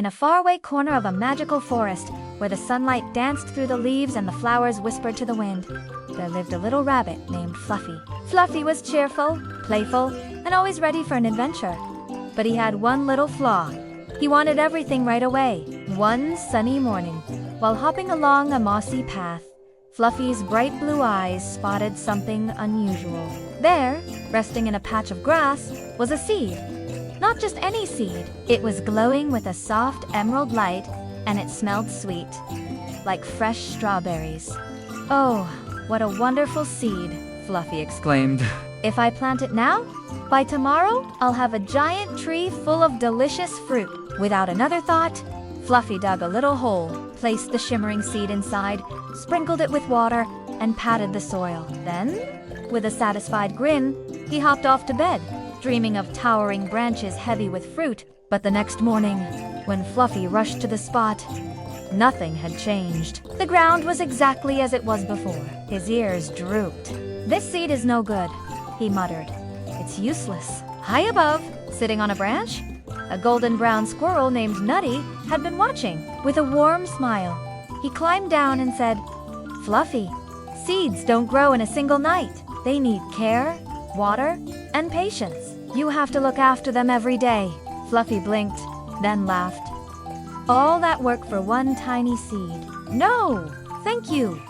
in a faraway corner of a magical forest, where the sunlight danced through the leaves and the flowers whispered to the wind, there lived a little rabbit named Fluffy. Fluffy was cheerful, playful, and always ready for an adventure. But he had one little flaw. He wanted everything right away. One sunny morning, while hopping along a mossy path, Fluffy's bright blue eyes spotted something unusual. There, resting in a patch of grass, was a seed. Not just any seed. It was glowing with a soft emerald light, and it smelled sweet, like fresh strawberries. "Oh, what a wonderful seed," Fluffy exclaimed. "If I plant it now, by tomorrow I'll have a giant tree full of delicious fruit." Without another thought, Fluffy dug a little hole, placed the shimmering seed inside, sprinkled it with water, and patted the soil. Then, with a satisfied grin, he hopped off to bed, dreaming of towering branches heavy with fruit. But the next morning, when Fluffy rushed to the spot, nothing had changed. The ground was exactly as it was before. His ears drooped. "This seed is no good," he muttered. "It's useless." High above, sitting on a branch, a golden-brown squirrel named Nutty had been watching. With a warm smile, he climbed down and said, "Fluffy, seeds don't grow in a single night. They need care, water, and patience. You have to look after them every day." Fluffy blinked, then laughed. "All that work for one tiny seed? No, thank you.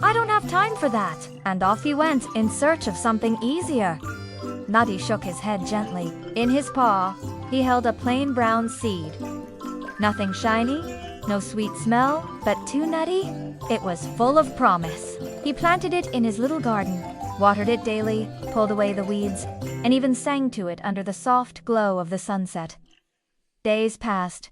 I don't have time for that." And off he went in search of something easier. Nutty shook his head gently. In his paw, he held a plain brown seed. Nothing shiny, no sweet smell, but to Nutty, it was full of promise. He planted it in his little garden, watered it daily, pulled away the weeds, and even sang to it under the soft glow of the sunset. Days passed.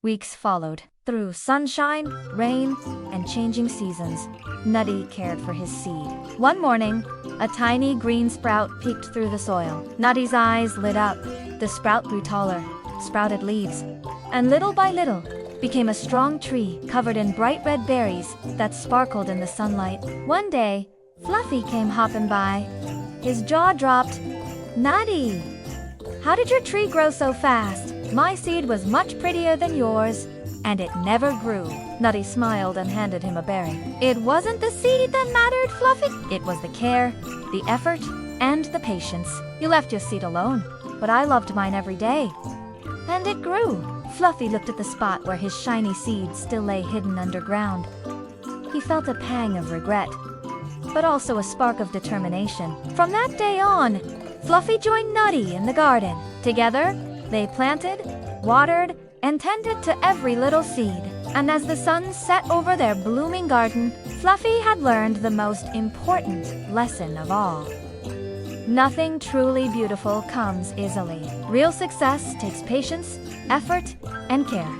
Weeks followed. Through sunshine, rain, and changing seasons, Nutty cared for his seed. One morning, a tiny green sprout peeked through the soil. Nutty's eyes lit up. The sprout grew taller, sprouted leaves, and little by little became a strong tree covered in bright red berries that sparkled in the sunlight. One day, Fluffy came hopping by. His jaw dropped. "Nutty, how did your tree grow so fast? My seed was much prettier than yours, and it never grew." Nutty smiled and handed him a berry. "It wasn't the seed that mattered, Fluffy. It was the care, the effort, and the patience. You left your seed alone, but I loved mine every day. And it grew." Fluffy looked at the spot where his shiny seed still lay hidden underground. He felt a pang of regret, but also a spark of determination. From that day on, Fluffy joined Nutty in the garden. Together, they planted, watered, and tended to every little seed. And as the sun set over their blooming garden, Fluffy had learned the most important lesson of all. Nothing truly beautiful comes easily. Real success takes patience, effort, and care.